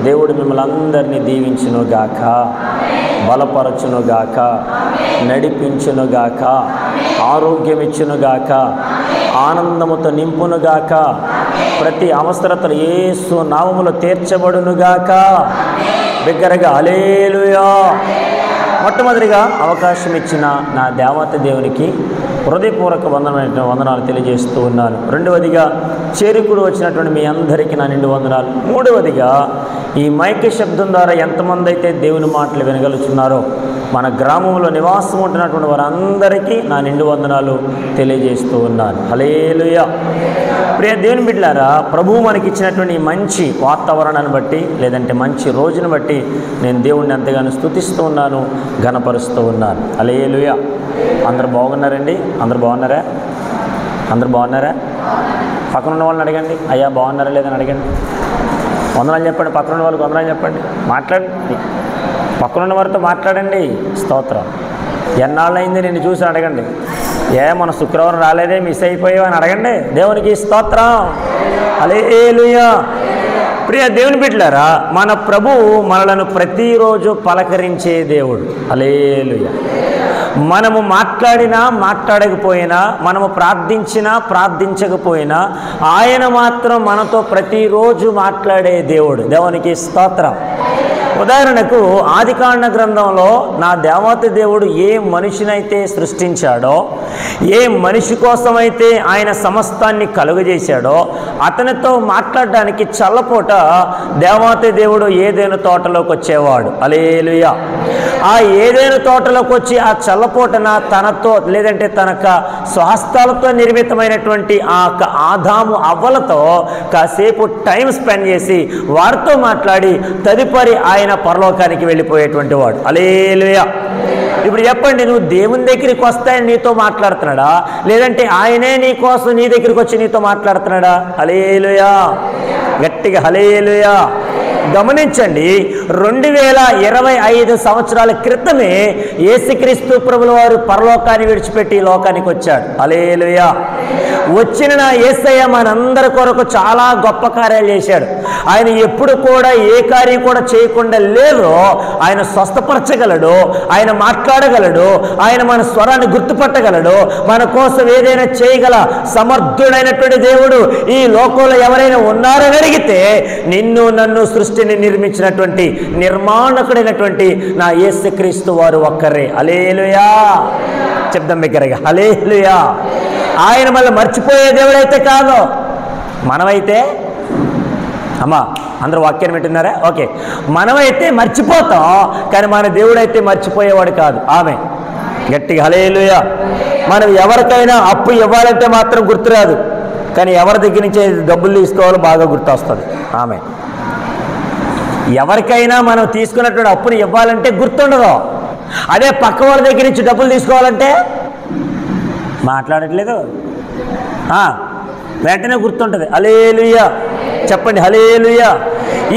దేవుడు మిమ్మల్ని అందరినీ దీవించునుగాక, బలపరచునుగాక, నడిపించునుగాక, ఆరోగ్యం ఇచ్చునుగాక, ఆనందముతో నింపునుగాక, ప్రతి అవసరతలు యేసు నామములో తీర్చబడునుగాక. బిగ్గరగా హల్లెలూయా. మొట్టమొదటిగా అవకాశం ఇచ్చిన నా దేవత దేవునికి హృదయపూర్వక వందనాలు తెలియజేస్తూ ఉన్నాను. రెండవదిగా చేరుకుడు వచ్చినటువంటి మీ అందరికీ నా నిండు వందనాలు. మూడవదిగా ఈ మైక్ శబ్దం ద్వారా ఎంతమంది అయితే దేవుని మాటలు వినగలుగుతున్నారో మన గ్రామంలో నివాసం ఉంటున్నటువంటి వారందరికీ నా నిండు వందనాలు తెలియజేస్తూ ఉన్నాను. హల్లెలూయా. ప్రియ దేవుని బిడ్డలారా, ప్రభువు మనకి ఇచ్చినటువంటి మంచి వాతావరణాన్ని బట్టి లేదంటే మంచి రోజును బట్టి నేను దేవుణ్ణి ఎంతగానో స్తుతిస్తూ ఉన్నాను, ఘనపరుస్తూ ఉన్నాను. హల్లెలూయా. అందరు బాగున్నారండి? అందరు బాగున్నారా? అందరు బాగున్నారా? పక్కన ఉన్న వాళ్ళని అడగండి, అయ్యా బాగున్నారా లేదని అడగండి. వందనాలు చెప్పండి. పక్కన ఉన్న వాళ్ళకి వందనాలు చెప్పండి. మాట్లాడండి, పక్కనున్న వారితో మాట్లాడండి. స్తోత్రం. ఎన్నాళ్ళైంది నిన్ను చూసి అడగండి. మన శుక్రవారం రాలేదే, మిస్ అయిపోయావు అని అడగండి. దేవునికి స్తోత్రం. హల్లెలూయా. ప్రియ దేవుని బిడ్డలారా, మన ప్రభువు మనలను ప్రతిరోజు పలకరించే దేవుడు. హల్లెలూయా. మనము మాట్లాడినా మాట్లాడకపోయినా, మనము ప్రార్థించినా ప్రార్థించకపోయినా ఆయన మాత్రం మనతో ప్రతిరోజు మాట్లాడే దేవుడు. దేవునికి స్తోత్రం. ఉదాహరణకు ఆదికాండ గ్రంథంలో నా దేవత దేవుడు ఏ మనిషినైతే సృష్టించాడో, ఏ మనిషి కోసమైతే ఆయన సమస్తాన్ని కలుగజేశాడో అతనితో మాట్లాడడానికి చల్లపూట దేవత దేవుడు ఏదైనా తోటలోకి వచ్చేవాడు. హల్లెలూయా. ఆ ఏదైనా తోటలోకి వచ్చి ఆ చల్లపూటన తనతో లేదంటే తన స్వహస్తాలతో నిర్మితమైనటువంటి ఆ ఆదాము అవ్వలతో కాసేపు టైం స్పెండ్ చేసి వారితో మాట్లాడి తదుపరి ఆయన పరలోకానికి వెళ్ళిపోయేటువంటి వాడు. హల్లెలూయా. ఇప్పుడు చెప్పండి, నువ్వు దేవుని దగ్గరికి వస్తాయని నీతో మాట్లాడుతున్నాడా, లేదంటే ఆయనే నీ కోసం నీ దగ్గరికి వచ్చి నీతో మాట్లాడుతున్నాడా? హల్లెలూయా. గట్టిగా హల్లెలూయా. గమనించండి, 2025 సంవత్సరాల క్రితమే యేసుక్రీస్తు ప్రభుల వారు పరలోకాన్ని విడిచిపెట్టి లోకానికి వచ్చాడు. హల్లెలూయా. వచ్చిన నా యేసయ్య మనందరి కొరకు చాలా గొప్ప కార్యాలు చేశాడు. ఆయన ఎప్పుడు కూడా ఏ కార్యం కూడా చేయకుండా లేదు. ఆయన స్వస్థపరచగలడు, ఆయన మాట్లాడగలడు, ఆయన మన స్వరాన్ని గుర్తుపట్టగలడు, మన కోసం ఏదైనా చేయగల సమర్థుడైనటువంటి దేవుడు ఈ లోకంలో ఎవరైనా ఉన్నారని అడిగితే నిన్ను నన్ను సృష్టిని నిర్మించినటువంటి నిర్మాణకుడైనటువంటి నా యేసుక్రీస్తు వారు ఒక్కరే. హల్లెలూయా. చెప్దాం బిగ్గరగా హల్లెలూయా. ఆయన మళ్ళీ మర్చిపోయే దేవుడైతే కాదు. మనమైతే అమ్మా అందరూ వాక్యాన్ని వింటున్నారా? ఓకే. మనమైతే మర్చిపోతాం, కానీ మన దేవుడైతే మర్చిపోయేవాడు కాదు. ఆమె గట్టిగా హల్లెలూయా. మనం ఎవరికైనా అప్పు ఇవ్వాలంటే మాత్రం గుర్తురాదు, కానీ ఎవరి దగ్గర నుంచి డబ్బులు తీసుకోవాలో బాగా గుర్తొస్తుంది. ఆమె ఎవరికైనా మనం తీసుకున్నటువంటి అప్పుని ఇవ్వాలంటే గుర్తుండదు. అదే పక్క వాళ్ళ దగ్గర నుంచి డబ్బులు తీసుకోవాలంటే మాట్లాడట్లేదు, వెంటనే గుర్తుంటుంది. హల్లెలూయా. చెప్పండి హల్లెలూయా.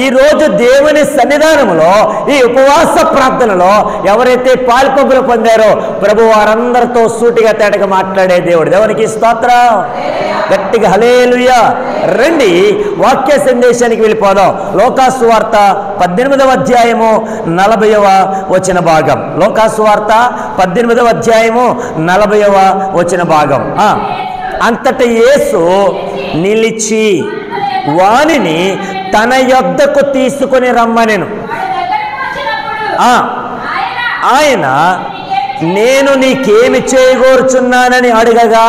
ఈరోజు దేవుని సన్నిధానంలో ఈ ఉపవాస ప్రార్థనలో ఎవరైతే పాల్పొంగులు పొందారో ప్రభు వారందరితో సూటిగా తేటగా మాట్లాడే దేవుడు. దేవునికి స్తోత్రం. గట్టిగా హల్లెలూయా. రండి వాక్య సందేశానికి వెళ్ళిపోదాం. లోకాసు వార్త 18వ అధ్యాయము 40వ వచన భాగం. లోకాసు వార్త 18వ అధ్యాయము 40వ వచన భాగం. అంతట యేసు నిలిచి వానిని తన యొద్దకు తీసుకొని రమ్మనెను. ఆయన నేను నీకేమి చేయగోరుచున్నానని అడగగా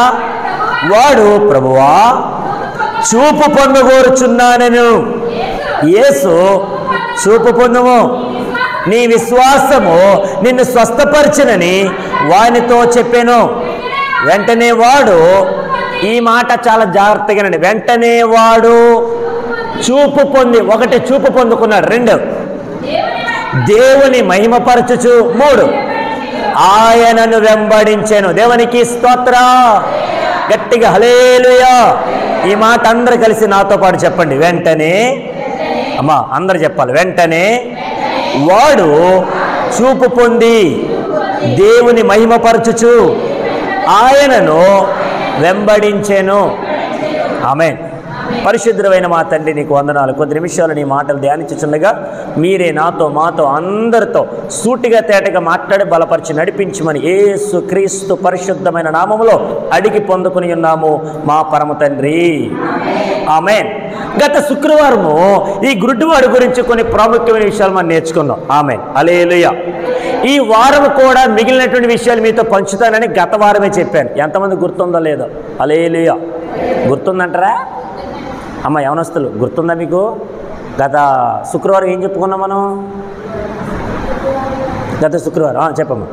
వాడు ప్రభువా చూపు పొందగోరుచున్నానను. యేసు చూపు పొందుము, నీ విశ్వాసము నిన్ను స్వస్థపరిచినని వానితో చెప్పాను. వెంటనే వాడు, ఈ మాట చాలా జాగ్రత్తగా నండి, వెంటనే వాడు చూపు పొంది, ఒకటి చూపు పొందుకున్నాడు, 2 దేవుని మహిమపరచుచు, 3 ఆయనను వెంబడించాను. దేవునికి స్తోత్రం. గట్టిగా హల్లెలూయా. ఈ మాట అందరూ కలిసి నాతో పాటు చెప్పండి. వెంటనే, అమ్మా అందరు చెప్పాలి. వెంటనే వాడు చూపు పొంది దేవుని మహిమపరచుచు ఆయనను వెంబడించెను. ఆమేన్. పరిశుద్ధమైన మా తండ్రి నీకు వందనాలు. కొద్ది నిమిషాలు నీ మాటలు ధ్యానించుచుండగా మీరే నాతో మాతో అందరితో సూటిగా తేటగా మాట్లాడి బలపరిచి నడిపించమని యేసు క్రీస్తు పరిశుద్ధమైన నామములో అడిగి పొందుకుని ఉన్నాము మా పరమ తండ్రి, ఆమేన్. గత శుక్రవారము ఈ గుడ్డివాడి గురించి కొన్ని ప్రాముఖ్యమైన విషయాలు మనం నేర్చుకున్నాం. ఆమేన్, హల్లెలూయా. ఈ వారం కూడా మిగిలినటువంటి విషయాలు మీతో పంచుతానని గత వారమే చెప్పాను. ఎంతమంది గుర్తుందో లేదో? హల్లెలూయా. గుర్తుందంటారా అమ్మ యవనస్తులు? గుర్తుందా మీకు? గత శుక్రవారం ఏం చెప్పుకున్నాం మనం? గత శుక్రవారం చెప్పమ్మా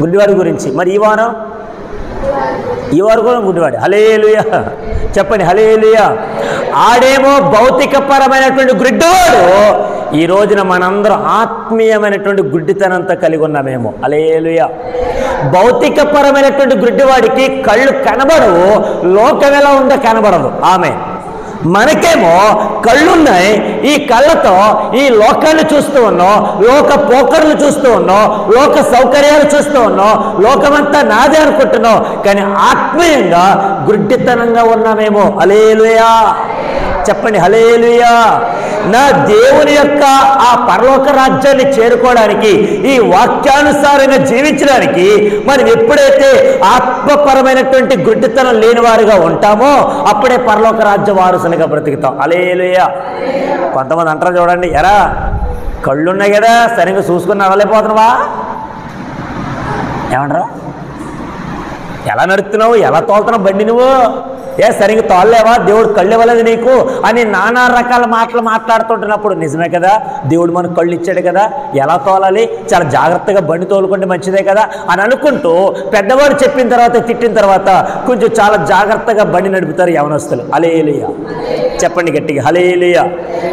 గుడ్డివాడి గురించి. మరి ఈ వారం కూడా గుడ్డివాడి. హల్లెలూయా చెప్పండి, హల్లెలూయా. ఆడేమో భౌతికపరమైనటువంటి గుడ్డివాడు, ఈ రోజున మనందరం ఆత్మీయమైనటువంటి గుడ్డితనంతో కలిగి ఉన్నామేమో. హల్లెలూయా. భౌతికపరమైనటువంటి గుడ్డివాడికి కళ్ళు కనబడవు, లోకం ఎలా ఉందో కనబడదు. ఆమేన్. మనకేమో కళ్ళున్నాయి, ఈ కళ్ళతో ఈ లోకాన్ని చూస్తూ ఉన్నాం, లోక పోకర్లు చూస్తూ ఉన్నాం, లోక సౌకర్యాలు చూస్తూ ఉన్నాం, లోకమంతా నాదే అనుకుంటున్నాం. కానీ ఆత్మీయంగా గుడ్డితనంగా ఉన్నామేమో. హల్లెలూయా చెప్పండి, హల్లెలూయా. నా దేవుని యొక్క ఆ పరలోక రాజ్యాన్ని చేరుకోవడానికి, ఈ వాక్యానుసారంగా జీవించడానికి మనం ఎప్పుడైతే ఆత్మపరమైనటువంటి గుడ్డితనం లేనివారుగా ఉంటామో అప్పుడే పరలోక రాజ్య వారసునిగా బ్రతుకుతాం. హల్లెలూయా. కొంతమంది అంటారు చూడండి, ఎరా కళ్ళున్నాయి కదా సరిగ్గా చూసుకుని నడలేకపోతున్నావా? ఏమంటారా? ఎలా నడుస్తున్నావు, ఎలా తోలుతున్నావు బండి నువ్వు? సరిగ్గా తోలలేవా, దేవుడు కళ్ళు ఇవ్వలేదు నీకు అని నానా రకాల మాటలు మాట్లాడుతుంటున్నప్పుడు నిజమే కదా, దేవుడు మనకు కళ్ళు ఇచ్చాడు కదా, ఎలా తోలాలి, చాలా జాగ్రత్తగా బండి తోలుకుంటే మంచిదే కదా అని అనుకుంటూ పెద్దవాడు చెప్పిన తర్వాత తిట్టిన తర్వాత కొంచెం చాలా జాగ్రత్తగా బండి నడుపుతారు యవనస్తులు. హల్లెలూయా చెప్పండి గట్టిగా, హల్లెలూయా.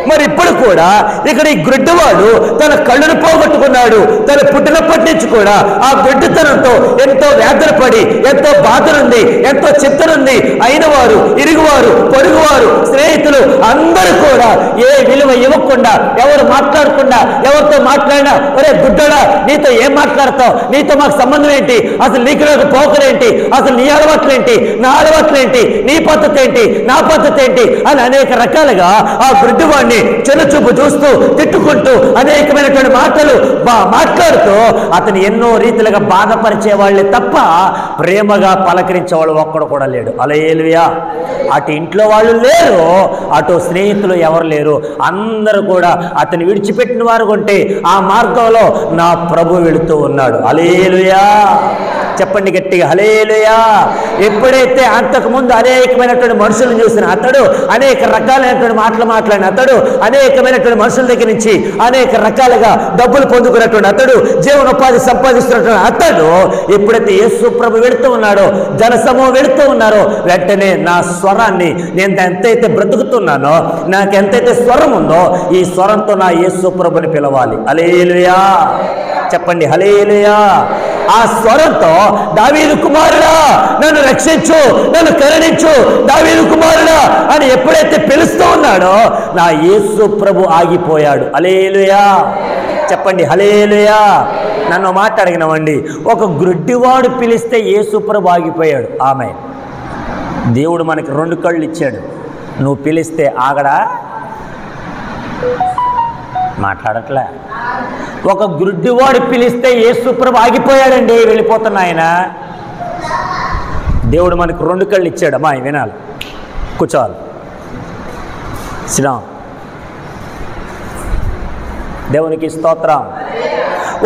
మరి ఇప్పుడు కూడా ఇక్కడ ఈ గుడ్డివాడు తన కళ్ళను పోగొట్టుకున్నాడు. తన పుట్టినప్పటి నుంచి కూడా ఆ గుడ్డితనంతో ఎంతో వేదన పడి, ఎంతో బాధనుంది, ఎంతో చింతనుంది. అయిన వారు, ఇరుగువారు, పొరుగువారు, స్నేహితులు అందరూ కూడా ఏ విలువ ఇవ్వకుండా, ఎవరు మాట్లాడకుండా, ఎవరితో మాట్లాడినా ఒరే గుడ్డడా నీతో ఏం మాట్లాడతావు, నీతో మాకు సంబంధం ఏంటి, అసలు నీకు నాకు పోకరేంటి, అసలు నీ అలవాట్లేంటి, నా అలవాట్లేంటి, నీ పద్ధతి ఏంటి, నా పద్ధతి ఏంటి అని అనేక రకాలుగా ఆ గుడ్డివాడిని చిన్నచూపు చూస్తూ తిట్టుకుంటూ అనేకమైనటువంటి మాటలు మాట్లాడుతూ అతను ఎన్నో రీతిలుగా బాధపరిచే వాళ్ళే తప్ప ప్రేమగా పలకరించేవాళ్ళు ఒక్కడు కూడా లేడు. హల్లెలూయా. అటు ఇంట్లో వాళ్ళు లేరు, అటు స్నేహితులు ఎవరు లేరు. అందరూ కూడా అతను విడిచిపెట్టిన వారు ఉంటే ఆ మార్గంలో నా ప్రభు వెళుతూ ఉన్నాడు. హల్లెలూయా చెప్పండి గట్టిగా, హల్లెలూయా. ఎప్పుడైతే అంతకుముందు అనేకమైనటువంటి మనుషులను చూసిన అతడు, అనేక రకాలైనటువంటి మాటలు మాట్లాడిన అతడు, అనేకమైనటువంటి మనుషుల దగ్గర నుంచి అనేక రకాలుగా డబ్బులు పొందుకున్నటువంటి అతడు, జీవనోపాధి సంపాదిస్తున్నటువంటి అతడు ఎప్పుడైతే యేసు ప్రభు వెళుతూ ఉన్నాడో, జనసమూహం వెళుతూ ఉన్నారో, వెంటనే నా స్వరాన్ని నేను ఎంతైతే బ్రతుకుతున్నానో, నాకు ఎంతైతే స్వరం ఉందో ఈ స్వరంతో నా యేసు ప్రభుని పిలవాలి. హల్లెలూయా చెప్పండి, హల్లెలూయా. ఆ స్వరంతో దావీదు కుమారుడా నన్ను రక్షించు, నన్ను కరుణించు, దావీదు కుమారుడా అని ఎప్పుడైతే పిలుస్తూ ఉన్నాడో నా యేసు ప్రభు ఆగిపోయాడు. హల్లెలూయా చెప్పండి, హల్లెలూయా. నన్ను మాట అడిగినవండి, ఒక గుడ్డివాడు పిలిస్తే యేసు ప్రభు ఆగిపోయాడు. ఆమె దేవుడు మనకి 2 కళ్ళు ఇచ్చాడు. నువ్వు పిలిస్తే ఆగడా? మాట్లాడట్లే. ఒక గుడ్డివాడు పిలిస్తే యేసు ప్రభు ఆగిపోయాడండి, వెళ్ళిపోతున్నా ఆయన. దేవుడు మనకు 2 కళ్ళు ఇచ్చాడు. అమ్మా వినాలి, కూర్చోవాలి. శ్రీరామ్ దేవునికి స్తోత్రం.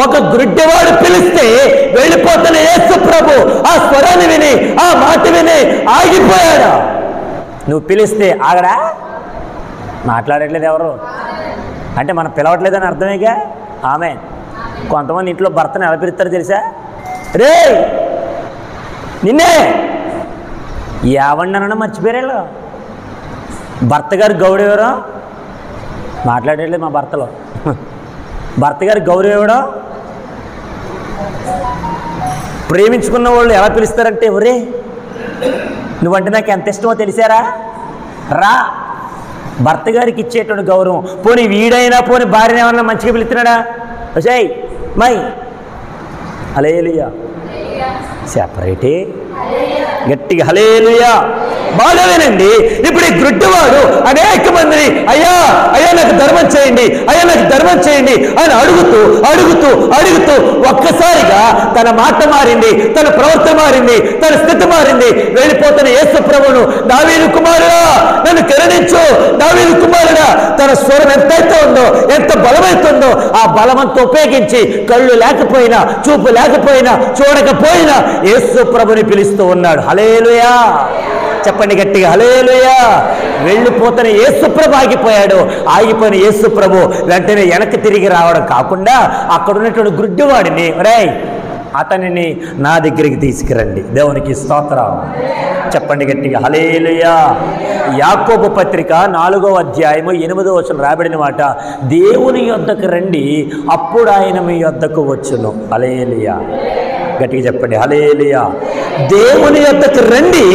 ఒక గుడ్డివాడు పిలిస్తే వెళ్ళిపోతున్న యేసు ప్రభు ఆ స్వరాన్ని విని, ఆ మాట విని ఆగిపోయాడు. నువ్వు పిలిస్తే ఆగడా? మాట్లాడట్లేదు ఎవరు అంటే మనం పిలవట్లేదని అర్థమేగా. ఆమె కొంతమంది ఇంట్లో భర్తను ఎలా పిలుస్తారో తెలుసా? రే నిన్నే ఏవండి అనడం మర్చిపోయారు. భర్త గారు గౌరవం ఇవ్వడం మాట్లాడట్లేదు. మా భర్తలో భర్త గారు గౌరవం ఇవ్వడం. ప్రేమించుకున్న వాళ్ళు ఎలా పిలుస్తారంటే, ఒరే నువ్వంటే నాకు ఎంత ఇష్టమో తెలిసారా, రా. భర్త గారికి ఇచ్చేటువంటి గౌరవం. పోనీ వీడైనా పోనీ భార్యను ఏమన్నా మంచిగా పిలుస్తున్నాడా? వచ్చాయి మై హల్లెలూయా సెపరేటే. గట్టిగా హల్లెలూయా. బాగా వినండి. ఇప్పుడు ఈ గుడ్డివాడు అనేక మందిని అయ్యా అయ్యా నాకు ధర్మం చేయండి, అయ్యా నాకు ధర్మం చేయండి అని అడుగుతూ అడుగుతూ అడుగుతూ ఒక్కసారిగా తన మాట మారింది, తన ప్రవర్తన మారింది, తన స్థితి మారింది. వెళ్ళిపోతున్న యేసు ప్రభువును దావీదు కుమారుడా నన్ను కరుణించు, దావీదు కుమారుడా, తన స్వరం ఎంతైతే ఉందో, ఎంత బలమైతుందో ఆ బలమంతా ఉపయోగించి కళ్ళు లేకపోయినా, చూపు లేకపోయినా, చూడకపోయినా యేసు ప్రభుని పిలుస్తూ ఉన్నాడు. హల్లెలూయా. చెప్పండి గట్టిగా హల్లెలూయా. వెళ్ళిపోతున్న యేసు ప్రభు ఆగిపోయాడు. ఆగిపోయిన యేసు ప్రభు వెంటనే వెనక్కి తిరిగి రావడం కాకుండా అక్కడ ఉన్నటువంటి గుడ్డివాడిని రేయ్ అతనిని నా దగ్గరికి తీసుకురండి. దేవునికి స్తోత్రం. చెప్పండి గట్టిగా హల్లెలూయా. యాకోబు పత్రిక 4వ అధ్యాయము 8వ వచనం రాబడిన మాట, దేవుని యొద్దకు రండి అప్పుడు ఆయన మీ యొద్దకు వచ్చును. హల్లెలూయా. గట్టిగా చెప్పండి హల్లెలూయా. దేవుని యొద్దకు రండి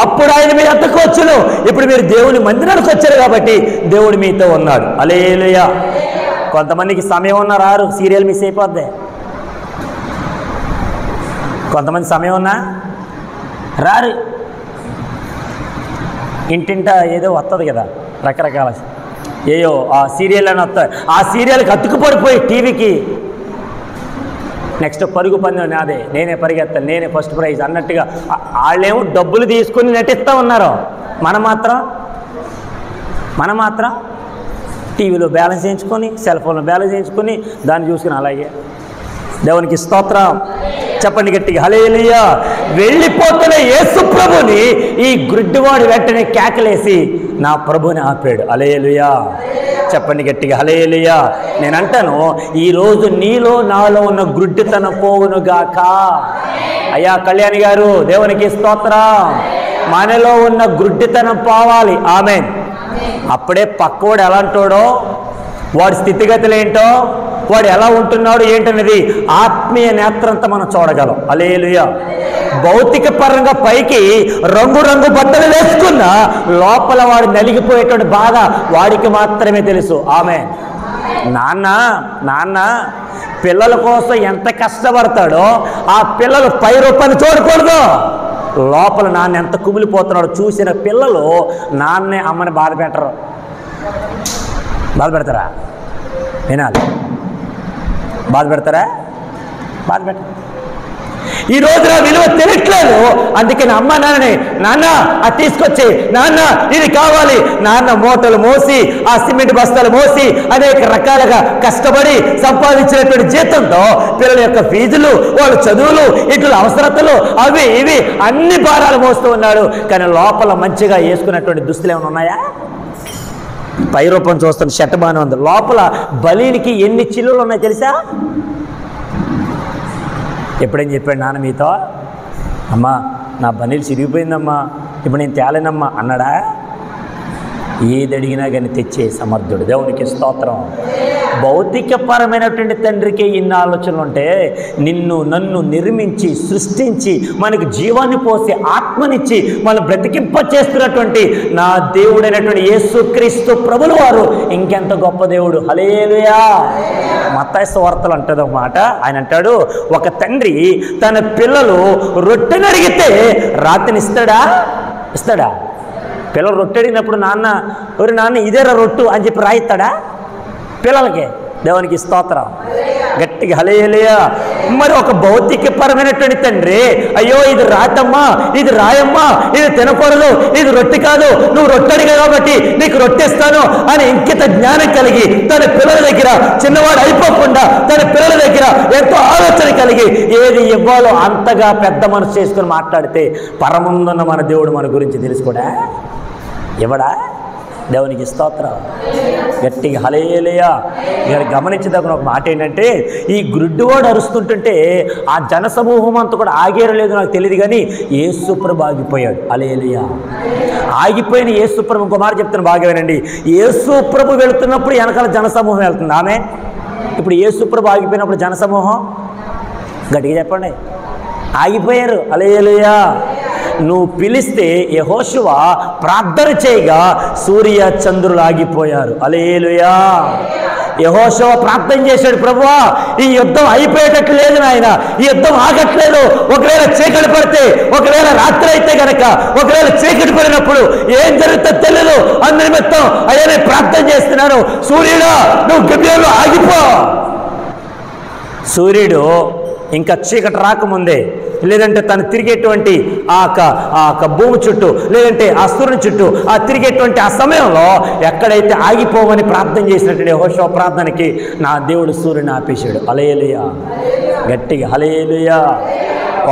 అప్పుడు ఆయన మీ యొద్దకు వచ్చును. ఇప్పుడు మీరు దేవుని మందిరానికి వచ్చారు కాబట్టి దేవుడు మీతో ఉన్నాడు. హల్లెలూయా. కొంతమందికి సమయం ఉన్నా రారు, సీరియల్ మిస్ అయిపోద్ది. కొంతమంది సమయం ఉన్నా రారు. ఇంటింట ఏదో వస్తుంది కదా రకరకాల ఏయో ఆ సీరియల్ అని వస్తాయి. ఆ సీరియల్కి అతుకుపడిపోయి టీవీకి నెక్స్ట్ పరుగు పందెం నాదే, నేనే పరిగెత్తాను, నేనే ఫస్ట్ ప్రైజ్ అన్నట్టుగా వాళ్ళేమో డబ్బులు తీసుకుని నటిస్తూ ఉన్నారు. మనం మాత్రం టీవీలో బ్యాలెన్స్ చేయించుకొని, సెల్ ఫోన్లో బ్యాలెన్స్ చేయించుకొని దాన్ని చూసుకుని అలాగే. దేవునికి స్తోత్రం. చెప్పండి గట్టిగా హల్లెలూయా. వెళ్ళిపోతున్న యేసు ప్రభుని ఈ గుడ్డివాడు వెంటనే కేకలేసి నా ప్రభుని ఆపాడు. హల్లెలూయా. చెప్పండి గట్టిగా హల్లెలూయా. నేను అంటాను ఈరోజు నీలో నాలో ఉన్న గుడ్డితనం పోవును గాక. అయ్యా కళ్యాణి గారు దేవునికి స్తోత్రం. మనలో ఉన్న గుడ్డితనం పోవాలి. ఆమేన్. అప్పుడే పక్కవాడు ఎలాంటోడో, వాడి స్థితిగతులు ఏంటో, వాడు ఎలా ఉంటున్నాడు ఏంటనేది ఆత్మీయ నేత్రంతో మనం చూడగలం. హల్లెలూయా. భౌతిక పరంగా పైకి రంగు బట్టలు వేసుకున్న లోపల వాడు నలిగిపోయేటువంటి బాధ వాడికి మాత్రమే తెలుసు. ఆమేన్. నాన్న పిల్లల కోసం ఎంత కష్టపడతాడో ఆ పిల్లలు పై రూపాన్ని చూడకూడదు. లోపల నాన్న ఎంత కుమిలిపోతున్నాడో చూసిన పిల్లలు నాన్నే అమ్మని బాధ పెడతారా? వినాలి. బాధ పెడతారా? ఈ రోజు నా విలువ తెలియట్లేదు. అందుకే నా అమ్మ నాన్న అది తీసుకొచ్చి, నాన్న ఇది కావాలి, నాన్న మూటలు మోసి ఆ సిమెంట్ బస్తాలు మోసి అనేక రకాలుగా కష్టపడి సంపాదించినటువంటి జీతంతో పిల్లల యొక్క ఫీజులు, వాళ్ళ చదువులు, ఇట్ల అవసరతలు అవి ఇవి అన్ని భారాలు మోస్తూ ఉన్నాడు. కానీ లోపల మంచిగా వేసుకున్నటువంటి దుస్తులు ఏమైనా ఉన్నాయా? పై రూపం చూస్తున్న షర్ట్ బాగానే ఉంది, లోపల బలీనికి ఎన్ని చిల్లులు ఉన్నాయి తెలుసా? ఎప్పుడేం చెప్పాడు నాన్న మీతో? అమ్మా నా బనీలు చిరిగిపోయిందమ్మా, ఇప్పుడు నేను తేలేనమ్మా అన్నాడా? ఏది అడిగినా కానీ తెచ్చే సమర్థుడు. దేవునికి స్తోత్రం. భౌతికపరమైనటువంటి తండ్రికి ఇన్ని ఆలోచనలు ఉంటే నిన్ను నన్ను నిర్మించి సృష్టించి మనకు జీవాన్ని పోసి ఆత్మనిచ్చి మనం బ్రతికింప చేస్తున్నటువంటి నా దేవుడైనటువంటి యేసుక్రీస్తు ప్రభుల వారు ఇంకెంత గొప్ప దేవుడు. హల్లెలూయా. మత్తయి సువార్తలు అంటది ఒక మాట. ఆయన అంటాడు, ఒక తండ్రి తన పిల్లలు రొట్టెని అడిగితే రాత్రిని ఇస్తాడా? పిల్లలు రొట్టె అడిగినప్పుడు నాన్న ఇదేరా రొట్టు అని చెప్పి రాయిస్తాడా పిల్లలకి? దేవునికి స్తోత్రం. గట్టిగా హల్లెలూయా. మరి ఒక భౌతికపరమైనటువంటి తండ్రి అయ్యో ఇది రాతమ్మా, ఇది రాయమ్మా, ఇది తినకూడదు, ఇది రొట్టె కాదు, నువ్వు రొట్టె అడిగా కాబట్టి నీకు రొట్టెస్తాను అని ఇంకిత జ్ఞానం కలిగి తన పిల్లల దగ్గర చిన్నవాడు అయిపోకుండా తన పిల్లల దగ్గర ఎంతో ఆలోచన కలిగి ఏది ఇవ్వాలో అంతగా పెద్ద మనసు చేసుకుని మాట్లాడితే పరముందున్న మన దేవుడు మన గురించి తెలుసుకోడా? ఇవ్వడా? దేవునికి స్తోత్రం. గట్టిగా హల్లెలూయా. మీరు గమనించదగిన ఒక మాట ఏంటంటే, ఈ గుడ్డివాడు అరుస్తుంటుంటే ఆ జనసమూహం అంతా కూడా ఆగేరు లేదు నాకు తెలియదు, కానీ యేసుప్రభు ఆగిపోయాడు. హల్లెలూయా. ఆగిపోయిన యేసుప్రభు ఇంకో మాట చెప్తాను బాగా వినండి. యేసుప్రభు వెళుతున్నప్పుడు వెనకాల జనసమూహం వెళ్తుంది. ఆమె ఇప్పుడు యేసుప్రభు ఆగిపోయినప్పుడు జనసమూహం గట్టిగా చెప్పండి ఆగిపోయారు. హల్లెలూయా. నువ్వు పిలిస్తే యెహోషువ ప్రార్థన చేయగా సూర్య చంద్రులు ఆగిపోయారు. హల్లెలూయా. యెహోషువ ప్రార్థన చేశాడు, ప్రభువా ఈ యుద్ధం అయిపోయేటట్లు లేదు నాయన, ఈ యుద్ధం ఆగట్లేదు. ఒకవేళ చీకటి పడితే, ఒకవేళ రాత్రి అయితే గనక, ఒకవేళ చీకటి పడినప్పుడు ఏం జరుగుతుందో తెలియదు. అందు నిమిత్తం అయ్యా నేను ప్రార్థన చేస్తున్నాను, సూర్యుడా నువ్వు గిబియోనులో ఆగిపో. సూర్యుడు ఇంకా చీకటి రాకముందే, లేదంటే తను తిరిగేటువంటి ఆ భూమి చుట్టూ, లేదంటే ఆ సూర్యుని చుట్టూ ఆ తిరిగేటువంటి ఆ సమయంలో ఎక్కడైతే ఆగిపోమని ప్రార్థన చేసినటువంటి యెహోషువ ప్రార్థనకి నా దేవుడు సూర్యుని ఆపేశాడు. హల్లెలూయా, గట్టిగా హల్లెలూయా.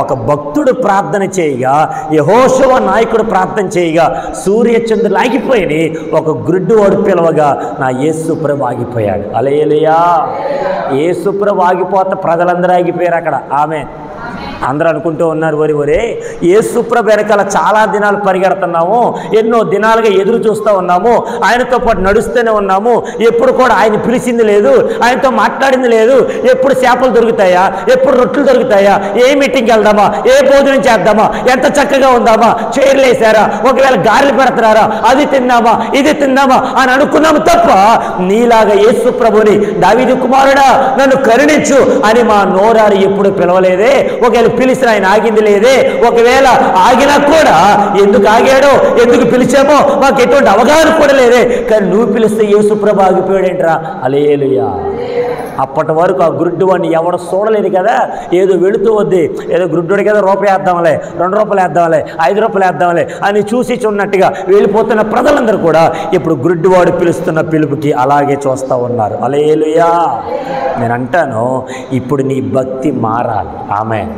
ఒక భక్తుడు ప్రార్థన చేయగా, యెహోషువ నాయకుడు ప్రార్థన చేయగా సూర్యచంద్రులు ఆగిపోయి ఒక గుడ్డివాడు పిలవగా నా యేసు ప్రభు ఆగిపోయాడు. హల్లెలూయా. యేసు ప్రభు ఆగిపోతే ప్రజలందరూ ఆగిపోయారు అక్కడ. ఆమె అందరూ అనుకుంటూ ఉన్నారు, ఒరే యేసు ప్రభు వెనకాల చాలా దినాలు పరిగెడుతున్నాము, ఎన్నో దినాలుగా ఎదురు చూస్తూ ఉన్నాము, ఆయనతో పాటు నడుస్తూనే ఉన్నాము, ఎప్పుడు కూడా ఆయన పిలిచింది లేదు, ఆయనతో మాట్లాడింది లేదు. ఎప్పుడు చేపలు దొరుకుతాయా, ఎప్పుడు రొట్టెలు దొరుకుతాయా, ఏ మీటింగ్కి వెళ్దామా, ఏ భోజనం చేద్దామా, ఎంత చక్కగా ఉందామా, చైర్లు వేసారా, ఒకవేళ గారెలు పెడతారా, అది తిన్నామా ఇది తిన్నామా అని అనుకున్నాము తప్ప నీలాగా యేసు ప్రభుని దావీదు కుమారుడా నన్ను కరుణించు అని మా నోరారు ఎప్పుడు పిలవలేదే. ఒకవేళ పిలిచిన ఆయన ఆగింది లేదే. ఒకవేళ ఆగినా కూడా ఎందుకు ఆగాడో, ఎందుకు పిలిచామో మాకు ఎటువంటి అవగాహన కూడా లేదే. కానీ నువ్వు పిలిస్తే యేసు ప్రభు ఆగిపోయాడేంట్రా. హల్లెలూయా. అప్పటి వరకు ఆ గుడ్డివాడిని ఎవడు చూడలేదు కదా, ఏదో వెళుతూ వద్ది, ఏదో గుడ్డుడి కదా, రూపాయి వేద్దాంలే, 2 రూపాయలు వేద్దాంలే, 5 రూపాయలు వేద్దాంలే అని చూసి చూన్నట్టుగా వెళ్ళిపోతున్న ప్రజలందరూ కూడా ఇప్పుడు గుడ్డివాడు పిలుస్తున్న పిలుపుకి అలాగే చూస్తూ ఉన్నారు. హల్లెలూయా. నేను అంటాను, ఇప్పుడు నీ భక్తి మారాలి. ఆమేన్.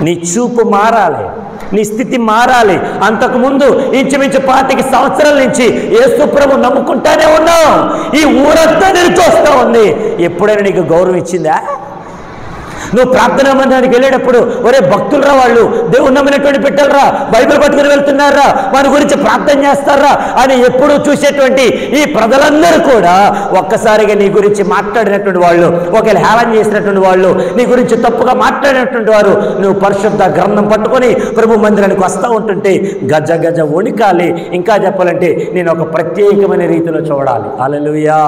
నీ చూపు మారాలి, నీ స్థితి మారాలి. అంతకుముందు ఇంచుమించు 25 సంవత్సరాల నుంచి యేసు ప్రభు నమ్ముకుంటానే ఉన్నావు. ఈ ఊరంతా నేను చూస్తూ ఉంది. ఎప్పుడైనా నీకు గౌరవం ఇచ్చిందా? నువ్వు ప్రార్థనా మందిరానికి వెళ్ళేటప్పుడు ఒరే భక్తులరా, వాళ్ళు దేవుడు నమ్మినటువంటి బిడ్డలరా, బైబిల్ పట్టుకుని వెళ్తున్నారా, వారి గురించి ప్రార్థన చేస్తారా అని ఎప్పుడూ చూసేటువంటి ఈ ప్రజలందరూ కూడా ఒక్కసారిగా నీ గురించి మాట్లాడినటువంటి వాళ్ళు, ఒకవేళ హేళన చేసినటువంటి వాళ్ళు, నీ గురించి తప్పుగా మాట్లాడినటువంటి వారు నువ్వు పరిశుద్ధ గ్రంథం పట్టుకొని ప్రభు మందిరానికి వస్తూ ఉంటుంటే గజ గజ వణికాలి. ఇంకా చెప్పాలంటే నేను ఒక ప్రత్యేకమైన రీతిలో చూడాలి. హల్లెలూయా.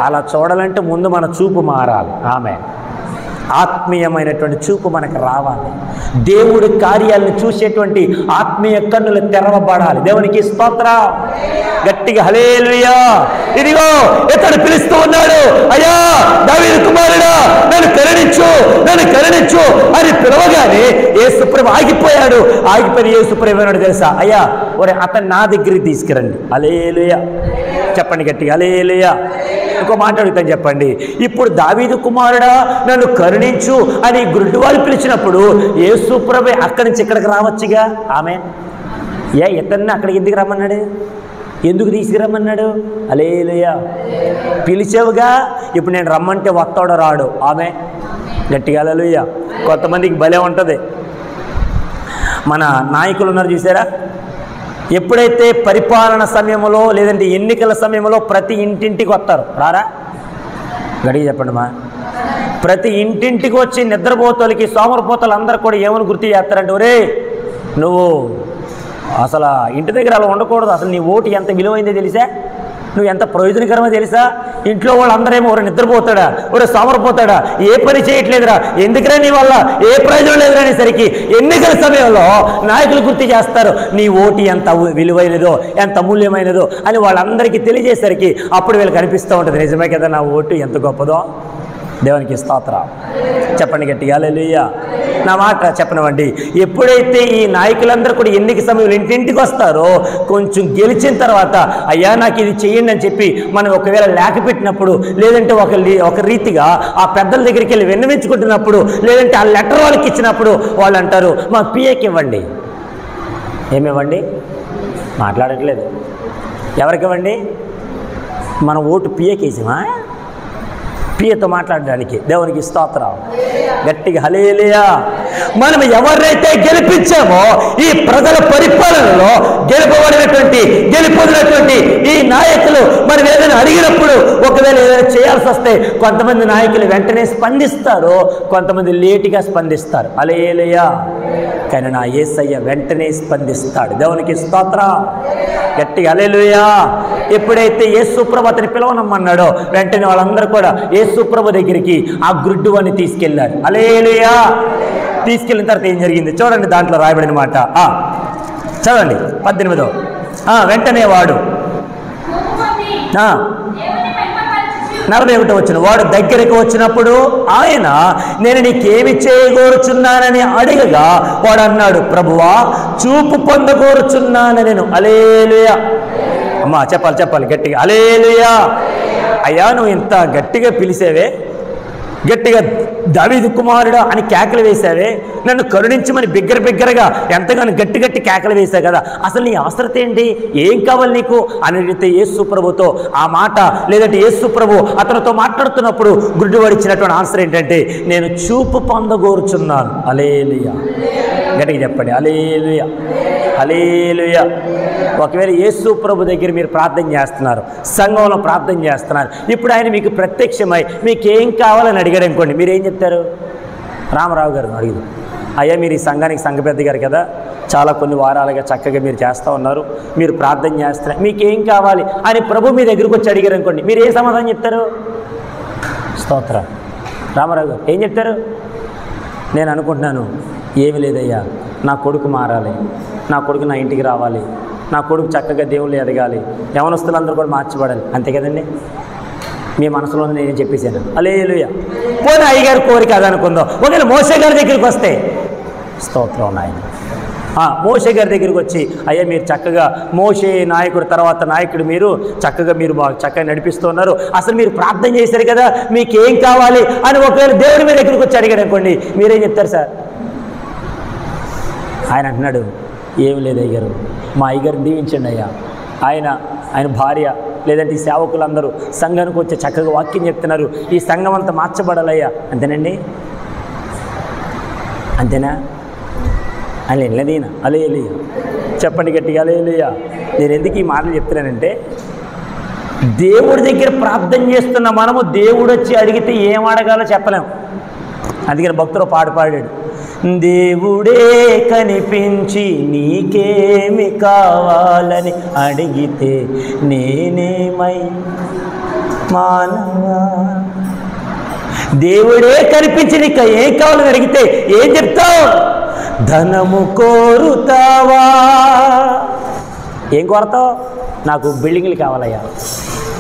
అలా చూడాలంటే ముందు మన చూపు మారాలి. ఆమేన్. ఆత్మీయమైనటువంటి చూపు మనకు రావాలి. దేవుడి కార్యాలను చూసేటువంటి ఆత్మీయ కన్నులు తెరవబడాలి. దేవునికి స్తోత్రం. గట్టిగా హల్లెలూయా. ఇదిగో ఇతడు పిలుస్తూ ఉన్నాడు, అయ్యా దావీదు కుమారుడా నన్ను కరుణించు, నన్ను కరుణించు అని పిలవగానే యేసు ప్రభు ఆగిపోయాడు. ఆగిపోయి యేసు ప్రభు ఏమన్నాడు తెలుసా? అయ్యా ఒరే అతను నా దగ్గరికి తీసుకురండి. హల్లెలూయా. చెప్పండి గట్టిగా హల్లెలూయా. ఇంకో మాట అడుగుతాను చెప్పండి. ఇప్పుడు దావీదు కుమారుడా నన్ను కరుణించు అని గుడ్డివాడు పిలిచినప్పుడు యేసు ప్రభు అక్కడి నుంచి ఇక్కడికి రావచ్చుగా. ఆమేన్. ఇతన్ని అక్కడికి ఎందుకు రమ్మన్నాడు, ఎందుకు తీసుకురమ్మన్నాడు? హల్లెలూయా. పిలిచావుగా, ఇప్పుడు నేను రమ్మంటే వస్తాడో రాడు. ఆమె గట్టిగా హల్లెలూయా. కొంతమందికి భలే ఉంటుంది. మన నాయకులు ఉన్నారు చూసారా, ఎప్పుడైతే పరిపాలన సమయంలో లేదంటే ఎన్నికల సమయంలో ప్రతి ఇంటింటికి వస్తారు, రారా? గడిగి చెప్పండి మా. ప్రతి ఇంటింటికి వచ్చి నిద్రపోతలకి సోమరపోతలు అందరూ కూడా ఏమని గుర్తు చేస్తారంటే, ఒరే నువ్వు అసలు ఇంటి దగ్గర అలా ఉండకూడదు, అసలు నీ ఓటు ఎంత విలువైందో తెలుసా, నువ్వు ఎంత ప్రయోజనకరమో తెలుసా. ఇంట్లో వాళ్ళందరేమో ఒక నిద్రపోతాడా, ఒక సోమరపోతాడా, ఏ పని చేయట్లేదురా, ఎందుకురా నీ వల్ల ఏ ప్రయోజనం లేదురా అనేసరికి ఎన్నికల సమయంలో నాయకులు గుర్తు చేస్తారు నీ ఓటు ఎంత విలువైనదో, ఎంత అమూల్యమైనదో అని వాళ్ళందరికీ తెలియజేసరికి అప్పుడు వీళ్ళకి అనిపిస్తూ ఉంటుంది, నిజమే కదా నా ఓటు ఎంత గొప్పదో. దేవునికి స్తోత్రం. చెప్పండి గట్టిగా హల్లెలూయా. నా మాట చెప్పనివ్వండి. ఎప్పుడైతే ఈ నాయకులందరూ కూడా ఎన్నిక సమయంలో ఇంటింటికి వస్తారో కొంచెం గెలిచిన తర్వాత అయ్యా నాకు ఇది చెయ్యండి అని చెప్పి మనం ఒకవేళ లేక పెట్టినప్పుడు, లేదంటే ఒక రీతిగా ఆ పెద్దల దగ్గరికి వెళ్ళి విన్నవించుకుంటున్నప్పుడు, లేదంటే ఆ లెటర్ వాళ్ళకి ఇచ్చినప్పుడు వాళ్ళు అంటారు మా పిఏకి ఇవ్వండి. ఏమివ్వండి? మాట్లాడట్లేదు. ఎవరికి ఇవ్వండి? మన ఓటు పిఏకి వేసామా? పిఏతో మాట్లాడడానికి. దేవునికి స్తోత్రం. గట్టిగా హల్లెలూయా. మనం ఎవరైతే గెలిపించామో ఈ ప్రజల పరిపాలనలో గెలిపొందినటువంటి ఈ నాయకులు మనం ఏదైనా అడిగినప్పుడు ఒకవేళ ఏదైనా చేయాల్సి వస్తే కొంతమంది నాయకులు వెంటనే స్పందిస్తారు, కొంతమంది లేటుగా స్పందిస్తారు. హల్లెలూయా. కానీ నా యేసయ్య వెంటనే స్పందిస్తాడు. దేవునికి స్తోత్రం. గట్టిగా హల్లెలూయా. ఎప్పుడైతే యేసు ప్రభు అతని పిలవనమ్మన్నాడో వెంటనే వాళ్ళందరూ కూడా యేసు ప్రభు దగ్గరికి ఆ గుడ్డివాడిని తీసుకెళ్లారు. హల్లెలూయా. తీసుకెళ్ళిన తర్వాత ఏం జరిగింది చూడండి, దాంట్లో రాయబడిన మాట చదవండి 18. వెంటనే వాడు 41 వచ్చిన వాడు దగ్గరికి వచ్చినప్పుడు ఆయన నేను నీకేమి చేయగోరుచున్నానని అడిగగా వాడు అన్నాడు, ప్రభువా చూపు పొందగోరుచున్నాను నేను. హల్లెలూయా. అమ్మా చెప్పాలి గట్టిగా హల్లెలూయా. అయ్యా నువ్వు ఇంత గట్టిగా పిలిచేవే, గట్టిగా దావీదు కుమారుడా అని కేకలు వేశావే, నన్ను కరుణించమని బిగ్గరగా ఎంతగానో గట్టి కేకలు వేశావు కదా, అసలు నీ అవసరత ఏంటి, ఏం కావాలి నీకు అని అడిగితే యేసు ప్రభుతో ఆ మాట లేదంటే యేసు ప్రభు అతనితో మాట్లాడుతున్నప్పుడు గుడ్డివాడు ఇచ్చినటువంటి ఆన్సర్ ఏంటంటే నేను చూపు పొందగోరుచున్నాను. హల్లెలూయా. గట్టిగా చెప్పండి హల్లెలూయా. హల్లెలూయా. ఒకవేళ యేసు ప్రభు దగ్గర మీరు ప్రార్థన చేస్తున్నారు, సంఘంలో ప్రార్థన చేస్తున్నారు, ఇప్పుడు ఆయన మీకు ప్రత్యక్షమై మీకేం కావాలని అడిగాడు అనుకోండి, మీరు ఏం చెప్తారు? రామారావు గారు అడిగింది, అయ్యా మీరు ఈ సంఘానికి సంఘ పెద్ద గారు కదా, చాలా కొన్ని వారాలుగా చక్కగా మీరు చేస్తూ ఉన్నారు, మీరు ప్రార్థన చేస్తున్నారు, మీకేం కావాలి అని ప్రభు మీ దగ్గరికి వచ్చి అడిగారు అనుకోండి, మీరు ఏ సమాధానం చెప్తారు? స్తోత్రం. రామారావు గారు ఏం చెప్తారు? నేను అనుకుంటున్నాను ఏమి లేదయ్యా, నా కొడుకు మారాలి, నా కొడుకు నా ఇంటికి రావాలి, నా కొడుకు చక్కగా దేవుళ్ళు ఎదగాలి, యవనస్తులందరూ కూడా మార్చిపడాలి, అంతే కదండి మీ మనసులో నేను చెప్పేశాను. హల్లెలూయా. పోనీ అయ్యగారి కోరిక అదనుకుందాం. ఒకవేళ మోషే గారి దగ్గరికి వస్తే స్తోత్రం నాయన, మోషే గారి దగ్గరికి వచ్చి అయ్యా మీరు చక్కగా మోషే నాయకుడు తర్వాత నాయకుడు మీరు బాగా చక్కగా నడిపిస్తున్నారు, అసలు మీరు ప్రార్థన చేశారు కదా మీకేం కావాలి అని ఒకవేళ దేవుడి మీ దగ్గరికి వచ్చి అడిగాడు అనుకోండి, మీరేం చెప్తారు సార్? ఆయన అంటున్నాడు ఏం లేదు అయ్యగారు, మా అయ్యగారిని దీవించండి అయ్యా, ఆయన భార్య లేదంటే ఈ సేవకులందరూ సంఘానికి వచ్చి చక్కగా వాక్యం చెప్తున్నారు, ఈ సంఘం అంతా మార్చబడాలయ్యా. అంతేనండి, అంతేనా? అని వెళ్ళదీనా హల్లెలూయా. చెప్పండి గట్టిగా హల్లెలూయా. నేను ఎందుకు ఈ మాటలు చెప్తున్నానంటే దేవుడి దగ్గర ప్రార్థన చేస్తున్న మనము దేవుడు వచ్చి అడిగితే ఏం అడగాలో చెప్పలేము. అందుకని భక్తుడు పాడాడు, దేవుడే కనిపించి నీకేమి కావాలని అడిగితే నేనేమై మానవా. దేవుడే కనిపించి నీకు ఏం కావాలని అడిగితే ఏం చెప్తావు? ధనము కోరుతావా? ఏం కోరతావు? నాకు బిల్డింగ్లు కావాలయ్యా,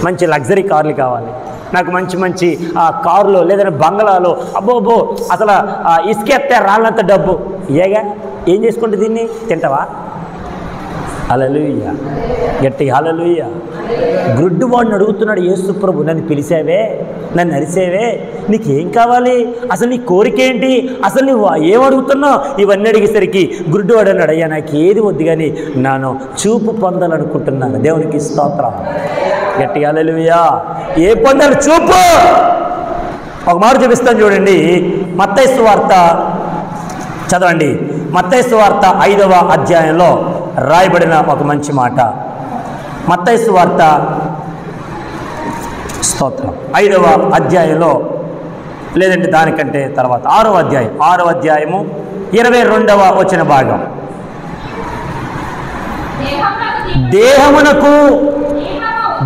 మంచి లగ్జరీ కార్లు కావాలి, నాకు మంచి కారులో లేదంటే బంగ్లాలో అబ్బోబో అసలు ఇసుకెత్తే రాళ్ళంత డబ్బు, ఏగా ఏం చేసుకుంటే దీన్ని తింటావా? హల్లెలూయా. గట్టిగా హల్లెలూయా. గుడ్డివాడిని అడుగుతున్నాడు యేసు ప్రభు, నన్ను పిలిచావే, నన్ను అరిసేవే, నీకేం కావాలి, అసలు నీ కోరిక ఏంటి, అసలు నువ్వు ఏం అడుగుతున్నావు? ఇవన్నీ అడిగేసరికి గుడ్డివాడు అన్నాడు, అయ్యా నాకు ఏది వద్దు కానీ నేను చూపు పొందాలనుకుంటున్నాను. దేవునికి స్తోత్రం. గట్టిగా హల్లెలూయా. ఏ పొందాలి? చూపు. ఒక మాట చూపిస్తాను చూడండి, మత్తయి సువార్త చదవండి. మత్తయి సువార్త 5వ అధ్యాయంలో రాయబడిన ఒక మంచి మాట. మత్తయి సువార్త స్తోత్రం 5వ అధ్యాయంలో లేదంటే దానికంటే తర్వాత 6వ అధ్యాయము 22వ వచన భాగం. దేహమునకు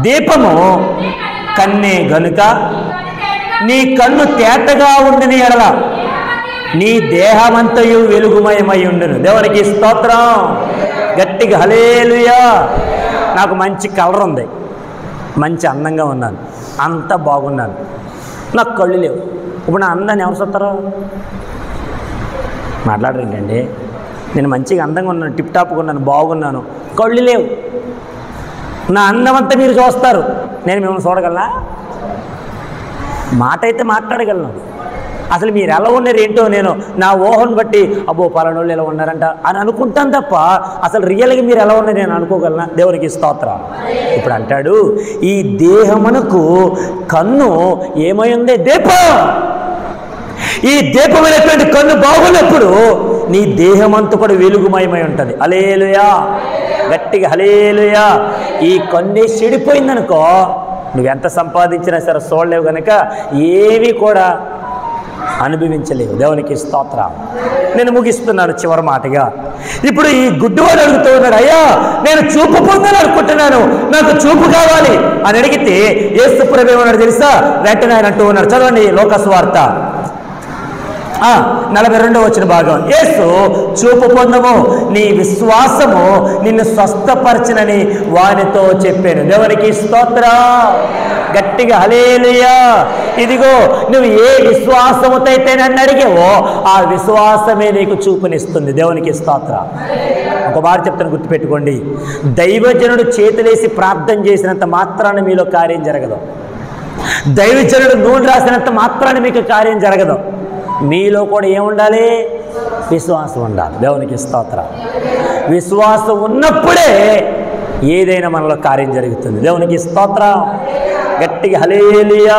దీపము కన్నే గనుక నీ కన్ను తేటగా ఉండని ఎడల నీ దేహమంతయు వెలుగుమయమై ఉండును. దేవునికి స్తోత్రం. గట్టిగా హల్లెలూయా. నాకు మంచి కలర్ ఉంది, మంచి అందంగా ఉన్నాను, అంతా బాగున్నాను, నాకు కళ్ళు లేవు. ఇప్పుడు నా అందాన్ని ఎవరు చూస్తారో? మాట్లాడరేంటండి? నేను మంచిగా అందంగా ఉన్నాను, టిప్ టాప్గా ఉన్నాను, బాగున్నాను, కళ్ళు లేవు, నా అందమంతా మీరు చూస్తారు, నేను మిమ్మల్ని చూడగలనా? మాట అయితే మాట్లాడగలను, అసలు మీరు ఎలా ఉన్నారు ఏంటో నేను నా ఊహను బట్టి అబ్బో పలానోళ్ళు ఎలా ఉన్నారంట అని అనుకుంటాను తప్ప అసలు రియల్గా మీరు ఎలా ఉన్నారు నేను అనుకోగలనా? దేవునికి స్తోత్రం. ఇప్పుడు అంటాడు, ఈ దేహమునకు కన్ను ఏమై ఉంది? దీపం. ఈ దీపమైనటువంటి కన్ను బాగున్నప్పుడు నీ దేహమంతా కూడా వెలుగుమయమై ఉంటుంది. హల్లెలూయా. గట్టిగా హల్లెలూయా. ఈ కన్నే చెడిపోయిందనుకో, నువ్వెంత సంపాదించినా సరే చూడలేవు కనుక ఏమీ కూడా అనుభవించలేవు. దేవునికి స్తోత్రం. నేను ముగిస్తున్నాను చివరి మాటగా. ఇప్పుడు ఈ గుడ్డివాడు అడుగుతూ ఉన్నాడు, అయ్యా నేను చూపు పొందాలని అనుకుంటున్నాను, నాకు చూపు కావాలి అని అడిగితే యేసు ప్రభువు ఏమన్నాడు తెలుసా? వెంటనే ఆయన అంటూ ఉన్నాడు, చదవండి లోకాసు వార్త 42వ భాగం. యేసు చూపు పొందము, నీ విశ్వాసము నిన్ను స్వస్థపరచునని వానితో చెప్పాను. దేవునికి స్తోత్రం. గట్టిగా హల్లెలూయా. ఇదిగో నువ్వు ఏ విశ్వాసముతో అయితే నన్ను అడిగావో ఆ విశ్వాసమే నీకు చూపునిస్తుంది. దేవునికి స్తోత్రం. ఒక మాట చెప్తాను, గుర్తుపెట్టుకోండి. దైవజనుడు చేతులేసి ప్రార్థన చేసినంత మాత్రాన మీలో కార్యం జరగదు. దైవజనుడు నూనె రాసినంత మాత్రాన మీకు కార్యం జరగదు. మీలో కూడా ఏముండాలి? విశ్వాసం ఉండాలి. దేవునికి స్తోత్రం. విశ్వాసం ఉన్నప్పుడే ఏదైనా మనలో కార్యం జరుగుతుంది. దేవునికి స్తోత్రం. గట్టిగా హల్లెలూయా.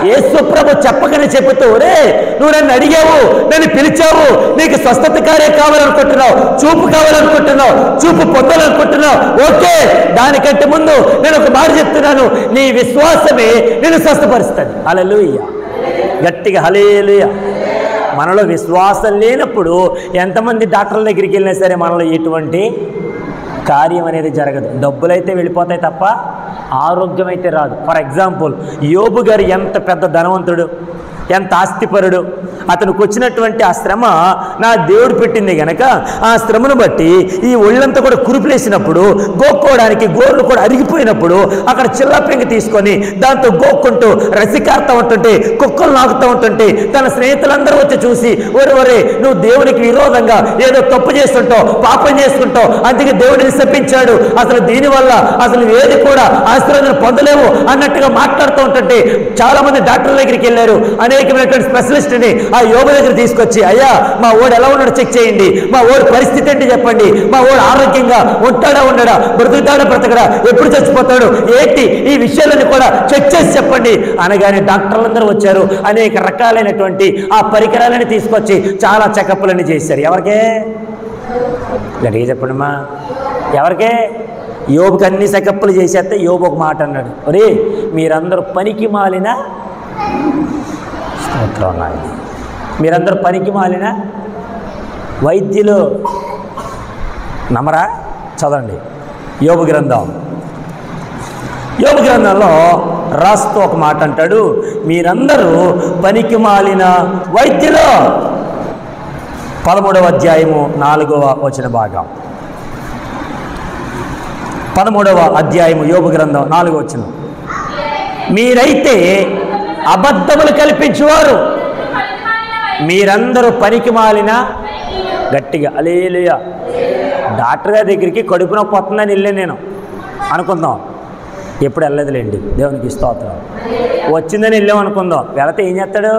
యేసు ప్రభు చెప్పకనే చెబుతూ, రే నువ్వు నన్ను అడిగావు, నన్ను పిలిచావు, నీకు స్వస్థత కార్యం కావాలనుకుంటున్నావు, చూపు కావాలనుకుంటున్నావు, చూపు పొందాలనుకుంటున్నావు, ఓకే. దానికంటే ముందు నేను ఒక మాట చెప్తున్నాను, నీ విశ్వాసమే నిన్ను స్వస్థపరుస్తుంది. హల్లెలూయా. గట్టిగా హల్లెలూయా. మనలో విశ్వాసం లేనప్పుడు ఎంతమంది డాక్టర్ల దగ్గరికి వెళ్ళినా సరే మనలో ఎటువంటి కార్యం అనేది జరగదు. డబ్బులైతే వెళ్ళిపోతాయి తప్ప ఆరోగ్యం అయితే రాదు. ఫర్ ఎగ్జాంపుల్, యోబు గారు ఎంత పెద్ద ధనవంతుడు, ఎంత ఆస్తిపరుడు. అతనికి వచ్చినటువంటి ఆ శ్రమ నా దేవుడు పెట్టింది కనుక ఆ శ్రమను బట్టి ఈ ఒళ్ళంతా కూడా కురుపులేసినప్పుడు, గోక్కోవడానికి గోర్లు కూడా అరిగిపోయినప్పుడు అక్కడ చిల్లపెంగి తీసుకొని దాంతో గోక్కుంటూ రసికారుతూ ఉంటుంటే, కుక్కలు నాకుతూ ఉంటుంటే తన స్నేహితులందరూ వచ్చి చూసి, ఒరే నువ్వు దేవునికి విరోధంగా ఏదో తప్పు చేస్తుంటావు, పాపం చేసుకుంటావు, అందుకే దేవుడిని శపించాడు, అసలు దీనివల్ల అసలు ఏది కూడా ఆశీర్వాదం పొందలేవు అన్నట్టుగా మాట్లాడుతూ ఉంటుంటే చాలా మంది డాక్టర్ల దగ్గరికి వెళ్ళారు. అనేకమైనటువంటి స్పెషలిస్ట్ని ఆ యోబు దగ్గర తీసుకొచ్చి, అయ్యా మా ఓడు ఎలా ఉన్నాడో చెక్ చేయండి, మా ఓడు పరిస్థితి ఏంటి చెప్పండి, మా ఓడు ఆరోగ్యంగా ఉంటాడా ఉండడా, బ్రతుకుతాడా బ్రతకడా, ఎప్పుడు చచ్చిపోతాడు ఏంటి, ఈ విషయాలను కూడా చెక్ చేసి చెప్పండి అనగానే డాక్టర్లందరూ వచ్చారు. అనేక రకాలైనటువంటి ఆ పరికరాలని తీసుకొచ్చి చాలా చెకప్లని చేశారు. ఎవరికే గట్టిగా చెప్పండి మా, ఎవరికే? యోబుకి అన్ని చెకప్లు చేసేస్తే యోబు ఒక మాట అన్నాడు, ఒరే మీరందరూ పనికి మాలిన స్తోత్రం నాయన, మీరందరూ పనికి మాలిన వైద్యులు. నమ్మరా? చదవండి యోబు గ్రంథం. యోబు గ్రంథంలో రాస్తూ ఒక మాట అంటాడు, మీరందరూ పనికి మాలిన వైద్యులు. 13వ అధ్యాయము 4వ భాగం. 13వ అధ్యాయము యోబు గ్రంథం 4వ వచనం. మీరైతే అబద్ధములు కల్పించేవారు, మీరందరూ పనికి మాలిన. గట్టిగా హల్లెలూయా. డాక్టర్ గారి దగ్గరికి కడుపు నొప్పి వస్తుందని వెళ్ళాను నేను అనుకుందాం, ఎప్పుడు వెళ్ళలేదులేండి. దేవునికి స్తోత్రం. వచ్చిందని వెళ్ళాం అనుకుందాం, వెళితే ఏం చేస్తాడు?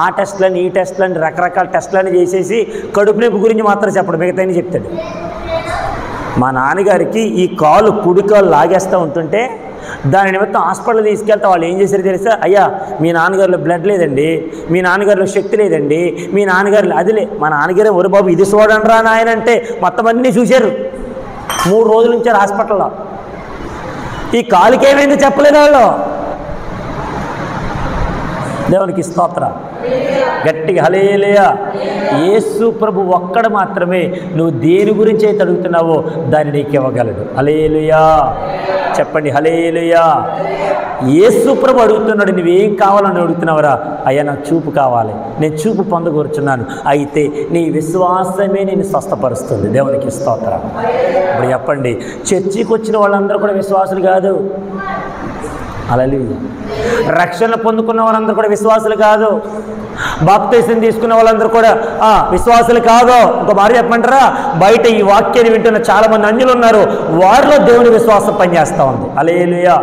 ఆ టెస్ట్లని ఈ టెస్ట్లని రకరకాల టెస్ట్లని చేసేసి కడుపు నొప్పి గురించి మాత్రం చెప్పడు, మిగతాని చెప్తాడు. మా నాన్నగారికి ఈ కాలు కుడి కాలు లాగేస్తూ ఉంటుంటే దాని నిమిత్తం హాస్పిటల్ తీసుకెళ్తే వాళ్ళు ఏం చేశారు తెలుసా? అయ్యా మీ నాన్నగారిలో బ్లడ్ లేదండి, మీ నాన్నగారిలో శక్తి లేదండి, మీ నాన్నగారిలో అదిలే. మా నాన్నగారే ఒరు బాబు ఇది చూడండి రా నాయన అంటే మొత్తం అన్నీ చూశారు. 3 రోజుల నుంచి హాస్పిటల్లో. ఈ కాలుకి ఏమైంది చెప్పలేదు వాళ్ళు. దేవునికి స్తోత్రం. గట్టిగా హల్లెలూయా. యేసు ప్రభు ఒక్కడు మాత్రమే నువ్వు దేని గురించి అయితే అడుగుతున్నావో దాన్ని నీకు ఇవ్వగలడు. హల్లెలూయా. చెప్పండి హల్లెలూయా. యేసు ప్రభు అడుగుతున్నాడు, నువ్వేం కావాలని అడుగుతున్నావురా? అయ్యా నాకు చూపు కావాలి, నేను చూపు పొందకూర్చున్నాను. అయితే నీ విశ్వాసమే నేను స్వస్థపరుస్తుంది. దేవునికి స్తోత్రం. ఇప్పుడు చెప్పండి, చర్చికి వచ్చిన వాళ్ళందరూ కూడా విశ్వాసులు కాదు. హల్లెలూయా. రక్షణ పొందుకున్న వాళ్ళందరూ కూడా విశ్వాసులు కాదు. బాప్తిసం తీసుకున్న వాళ్ళందరూ కూడా విశ్వాసులు కాదు. ఒక మాట చెప్పమంటారా? బయట ఈ వాక్యాన్ని వింటున్న చాలా మంది అన్యులు ఉన్నారు, వారిలో దేవుని విశ్వాసం పనిచేస్తూ ఉంది. హల్లెలూయా.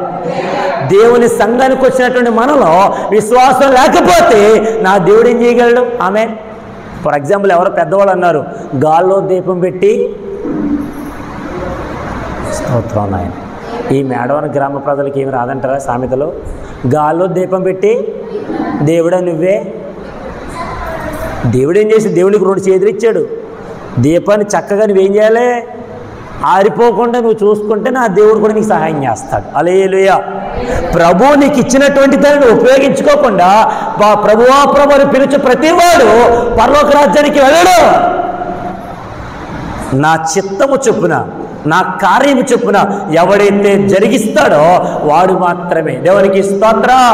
దేవుని సంఘానికి వచ్చినటువంటి మనలో విశ్వాసం లేకపోతే నా దేవుడు ఏం చేయగలడు? ఆమేన్. ఫర్ ఎగ్జాంపుల్ ఎవరో పెద్దవాళ్ళు అన్నారు, గాల్లో దీపం పెట్టి. స్తోత్రం నాయన. ఈ మేడవన గ్రామ ప్రజలకి ఏమి రాదంటారా సామెతలు? గాల్లో దీపం పెట్టి దేవుడా నువ్వే. దేవుడు ఏం చేసి దేవుడికి 2 చేతులు ఇచ్చాడు. దీపాన్ని చక్కగా నువ్వేం చేయాలి? ఆరిపోకుండా నువ్వు చూసుకుంటే నా దేవుడు కూడా నీకు సహాయం చేస్తాడు. హల్లెలూయా. ప్రభువు నీకు ఇచ్చినటువంటి దాన్ని ఉపయోగించుకోకుండా ప్రభువా ప్రభు అని పిలిచే ప్రతివాడు పరలోక రాజ్యానికి వెళ్ళడు. నా చిత్తము చొప్పున, నా కార్యము చొప్పున ఎవడైతే జరిగిస్తాడో వాడు మాత్రమే. దేవునికి స్తోత్రం.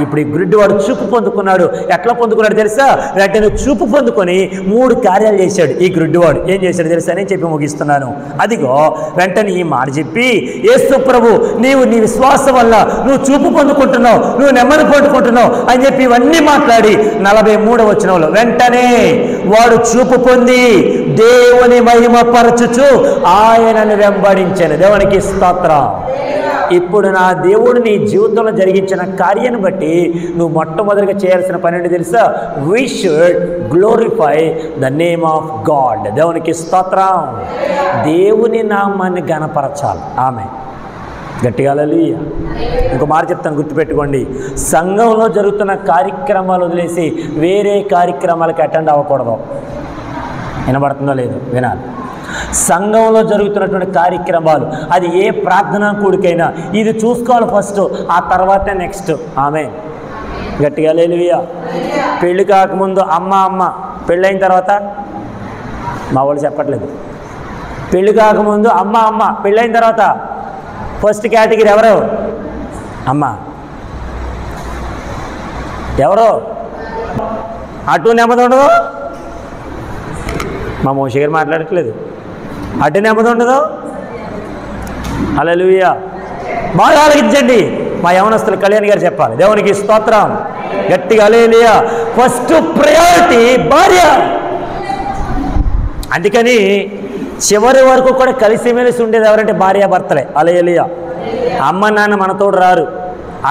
ఇప్పుడు ఈ గుడ్డివాడు చూపు పొందుకున్నాడు. ఎట్లా పొందుకున్నాడు తెలుసా? వెంటనే చూపు పొందుకొని 3 కార్యాలు చేశాడు. ఈ గుడ్డివాడు ఏం చేశాడు తెలుసా? నేను చెప్పి ముగిస్తున్నాను. అదిగో వెంటనే ఈ మాట చెప్పి, యేసు ప్రభు నీవు నీ విశ్వాసం వల్ల నువ్వు చూపు పొందుకుంటున్నావు, నువ్వు నెమ్మది పొందుకుంటున్నావు అని చెప్పి ఇవన్నీ మాట్లాడి 43వ వచనంలో వెంటనే వాడు చూపు పొంది దేవుని మహిమ పరచుచు ఆయనను వెంబడించాను. దేవునికి స్తోత్రం. ఇప్పుడు నా దేవుడు నీ జీవితంలో జరిగించిన కార్యాన్ని బట్టి నువ్వు మొట్టమొదటిగా చేయాల్సిన పని ఏంటి తెలుసా? We should glorify the name of God. దేవునికి స్తోత్రం. దేవుని నామాన్ని ఘనపరచాలి. ఆమె గట్టిగా హల్లెలూయా. ఇంకో మాట చెప్తాను, గుర్తుపెట్టుకోండి. సంఘంలో జరుగుతున్న కార్యక్రమాలు వదిలేసి వేరే కార్యక్రమాలకు అటెండ్ అవ్వకూడదు. వినబడుతుందో లేదో వినాలి. సంఘంలో జరుగుతున్నటువంటి కార్యక్రమాలు, అది ఏ ప్రార్థనా కూడికైనా ఇది చూసుకోవాలి ఫస్ట్, ఆ తర్వాతే నెక్స్ట్. ఆమె గట్టిగా హల్లెలూయా. పెళ్ళి కాకముందు అమ్మ, పెళ్ళైన తర్వాత మా వాళ్ళు చెప్పట్లేదు. పెళ్ళి కాకముందు అమ్మ, పెళ్ళైన తర్వాత ఫస్ట్ కేటగిరీ ఎవరు? అమ్మ. ఎవరు? అటు నెమ్మది ఉండదు. మా మోషి గారు మాట్లాడట్లేదు. అటు నెమ్మది ఉండదు. హల్లెలూయా. బాగా ఆలోచించండి. మా యవనస్తులు కళ్యాణ్ గారు చెప్పాలి. దేవునికి స్తోత్రం. గట్టిగా హల్లెలూయా. ఫస్ట్ ప్రయారిటీ భార్య. అందుకని చివరి వరకు కూడా కలిసిమెలిసి ఉండేది ఎవరంటే భార్యాభర్తలే. హల్లెలూయా. అమ్మ నాన్న మనతోడు రారు,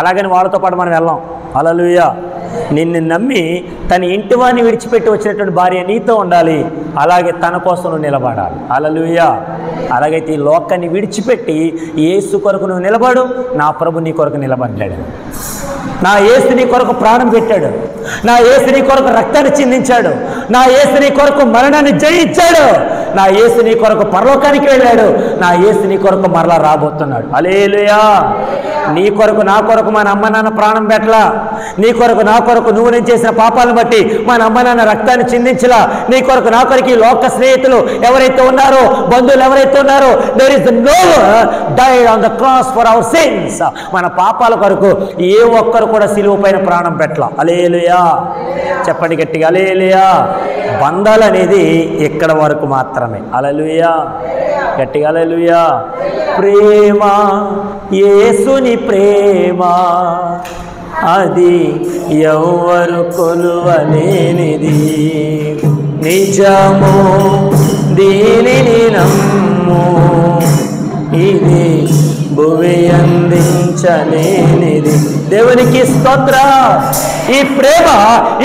అలాగని వాళ్ళతో పాటు మనం వెళ్ళాం. హల్లెలూయా. నిన్ను నమ్మి తన ఇంటి వారిని విడిచిపెట్టి వచ్చినటువంటి భార్య నీతో ఉండాలి. అలాగే తన కోసం నువ్వు నిలబడాలి. హల్లెలూయా. అలాగైతే ఈ లోకాన్ని విడిచిపెట్టి యేసు కొరకు నువ్వు నిలబడు. నా ప్రభు నీ కొరకు నిలబడ్డాడు. నా యేసు నీ కొరకు ప్రాణం పెట్టాడు. నా యేసు నీ కొరకు రక్తాన్ని చిందించాడు. నా యేసు నీ కొరకు మరణాన్ని జయించాడు. నా యేసు నీ కొరకు పరలోకానికి వెళ్ళాడు. నా యేసు నీ కొరకు మరలా రాబోతున్నాడు. హల్లెలూయా. నీ కొరకు నా కొరకు మన అమ్మ నాన్న ప్రాణం పెట్టలా. నీ కొరకు నా కొరకు నువ్వు నేను చేసిన పాపాలను బట్టి మన అమ్మ నాన్న రక్తాన్ని చిందించలా. నీ కొరకు నా కొరకు ఈ లోక స్నేహితులు ఎవరైతే ఉన్నారో, బంధువులు ఎవరైతే ఉన్నారో, there is no died on the cross for our sins. మన పాపాల కొరకు ఏ ఒక్కరు కూడా సిలువ పైన ప్రాణం పెట్టలా. హల్లెలూయా. చెప్పండి గట్టిగా హల్లెలూయా. బంధాలు అనేది ఇక్కడ వరకు మాత్రమే. హల్లెలూయా. గట్టిగా హల్లెలూయా. ప్రేమ, యేసుని ప్రేమ, అది ఎవరు కొలువలేనిది. నిజము దీనిని నమ్ము, ఇది భువి అందించలేనిది. దేవునికి స్తోత్రం. ఈ ప్రేమ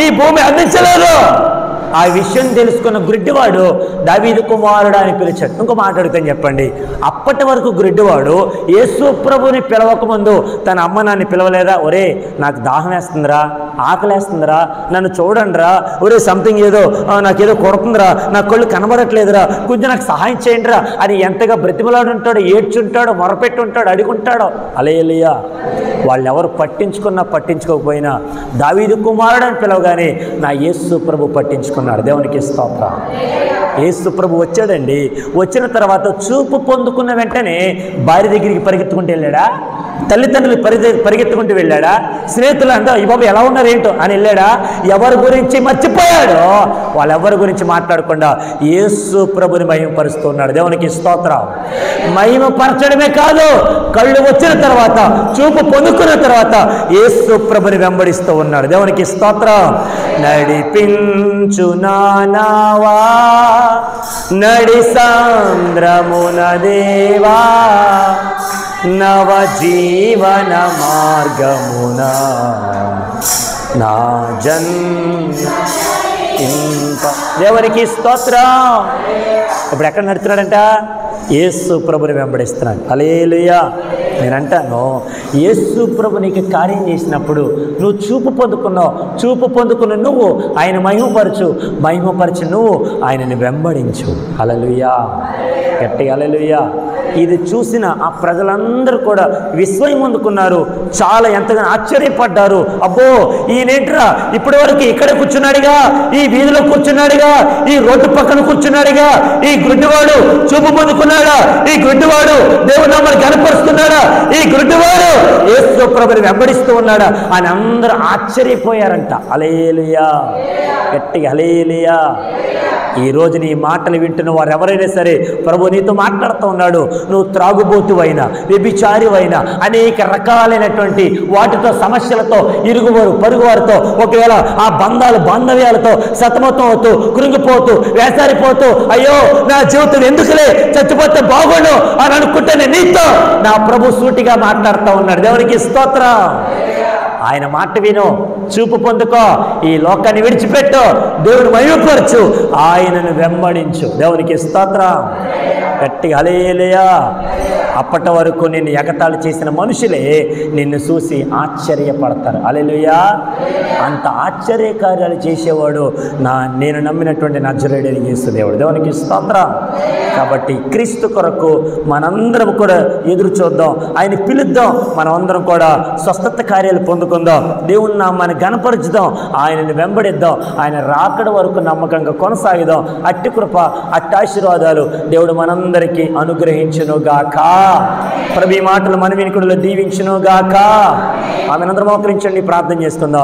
ఈ భూమి అందించలేదు. ఆ విషయం తెలుసుకున్న గుడ్డివాడు దావీదు కుమారుడు అని పిలిచాడు. ఇంకో మాట్లాడుతాను చెప్పండి. అప్పటి వరకు గుడ్డివాడు యేసు ప్రభుని పిలవకముందు తన అమ్మ నాన్ని పిలవలేదా? ఒరే నాకు దాహం వేస్తుందిరా, ఆకలేస్తుందిరా, నన్ను చూడండిరా, ఒరే సంథింగ్ ఏదో నాకేదో కొడుతుందిరా, నా కళ్ళు కనబడట్లేదురా, కొంచెం నాకు సహాయం చేయండిరా అని ఎంతగా బ్రతిమలాడు ఉంటాడో, ఏడ్చుంటాడో, మొరపెట్టి ఉంటాడో, అడుగుంటాడో. హల్లెలూయా. వాళ్ళు ఎవరు పట్టించుకున్నా పట్టించుకోకపోయినా దావీదు కుమారుడు అని పిలవగానే నా యేసు ప్రభు పట్టించుకున్నాడు. దేవునికి స్తోత్రం. యేసు ప్రభు వచ్చాడండి. వచ్చిన తర్వాత చూపు పొందుకున్న వెంటనే భార్య దగ్గరికి పరిగెత్తుకుంటూ వెళ్ళాడా? తల్లిదండ్రులు పరిగెత్తుకుంటూ వెళ్ళాడా? స్నేహితులు అంతా ఈ బాబు ఎలా ఉన్నారు ఏంటో అని వెళ్ళాడా? ఎవరి గురించి మర్చిపోయాడో వాళ్ళెవరి గురించి మాట్లాడకుండా యేసు ప్రభుని మహిమపరుస్తూ ఉన్నాడు. దేవునికి స్తోత్రం. మహిమపరచడమే కాదు, కళ్ళు వచ్చిన తర్వాత, చూపు పొందుకున్న తర్వాత యేసు ప్రభుని వెంబడిస్తూ ఉన్నాడు. దేవునికి స్తోత్రం. నడిపించు నానావా నడి సాంద్రమున దేవా, నవ జీవన మార్గమున నా దేవునికి స్తోత్రం. ఇప్పుడు ఎక్కడ నడుస్తున్నాడంట? యేసు ప్రభుని వెంబడిస్తున్నాడు. హల్లెలూయా. నేనంటాను, యేసు ప్రభు నీకు కార్యం చేసినప్పుడు నువ్వు చూపు పొందుకున్నావు. చూపు పొందుకున్న నువ్వు ఆయన మహిమపరచు నువ్వు ఆయనని వెంబడించు. హల్లెలూయా, గట్టిగా హల్లెలూయా. ఇది చూసిన ఆ ప్రజలందరూ కూడా విస్మయం పొందుకున్నారు. చాలా ఎంతగానో ఆశ్చర్యపడ్డారు. అబ్బో, ఈయనేంట్రా ఇప్పటి వరకు ఇక్కడ కూర్చున్నాడుగా, ఈ వీధిలో కూర్చున్నాడుగా, ఈ రోడ్డు పక్కన కూర్చున్నాడుగా, ఈ గుడ్డివాడు చూపు పొందుకున్నాడా, ఈ గుడ్డివాడు దేవుని నామాన్ని కనపరుస్తున్నాడా, ఈ గుడ్డివాడు యేసు ప్రభుని వెంబడిస్తూ ఉన్నాడా అని అందరూ ఆశ్చర్యపోయారంట. హల్లెలూయా, గట్టిగా హల్లెలూయా. ఈరోజు నీ మాటలు వింటున్న వారు ఎవరైనా సరే, ప్రభు నీతో మాట్లాడుతూ ఉన్నాడు. నువ్వు త్రాగుబోతువైనా, వ్యభిచారివైనా, అనేక రకాలైనటువంటి వాటితో సమస్యలతో, ఇరుగువారు పొరుగువారితో, ఒకవేళ ఆ బాంధవ్యాలతో సతమతం అవుతూ, కృంగిపోతూ, వేసారిపోతూ, అయ్యో నా జీవితం ఎందుకులే, చచ్చిపోతే బాగుండు అని అనుకుంటేనే నీతో నా ప్రభు సూటిగా మాట్లాడుతూ ఉన్నాడు. దేవునికి స్తోత్రం. ఆయన మాట విను, చూపు పొందుకో, ఈ లోకాన్ని విడిచిపెట్టు, దేవుని మహిమపరచు, ఆయనను వెంబడించు. దేవునికి స్తోత్రం, గట్టిగా హల్లెలూయా. అప్పటి వరకు నిన్ను ఎగతాళి చేసిన మనుషులే నిన్ను చూసి ఆశ్చర్యపడతారు. హల్లెలూయా. అంత ఆశ్చర్యకార్యాలు చేసేవాడు నేను నమ్మినటువంటి నజరేయుడైన యేసు దేవుడు. దేవునికి స్తోత్రం. కాబట్టి క్రీస్తు కొరకు మనందరం కూడా ఎదురు చూద్దాం, ఆయన పిలుద్దాం, మనమందరం కూడా స్వస్థత కార్యాలు పొందుకుందాం, దేవుని నామాన్ని ఘనపరచుదాం, ఆయనని వెంబడిద్దాం, ఆయన రాకడ వరకు నమ్మకంగా కొనసాగిదాం. అట్టి కృప, అట్టి ఆశీర్వాదాలు దేవుడు మనందరికీ అనుగ్రహించునుగాక. ప్రభు ఈ మాటలు మన వినికిడిలో దీవించునుగాక. ఆమెనందరం మోకరించండి, ప్రార్థన చేసుకుందాం.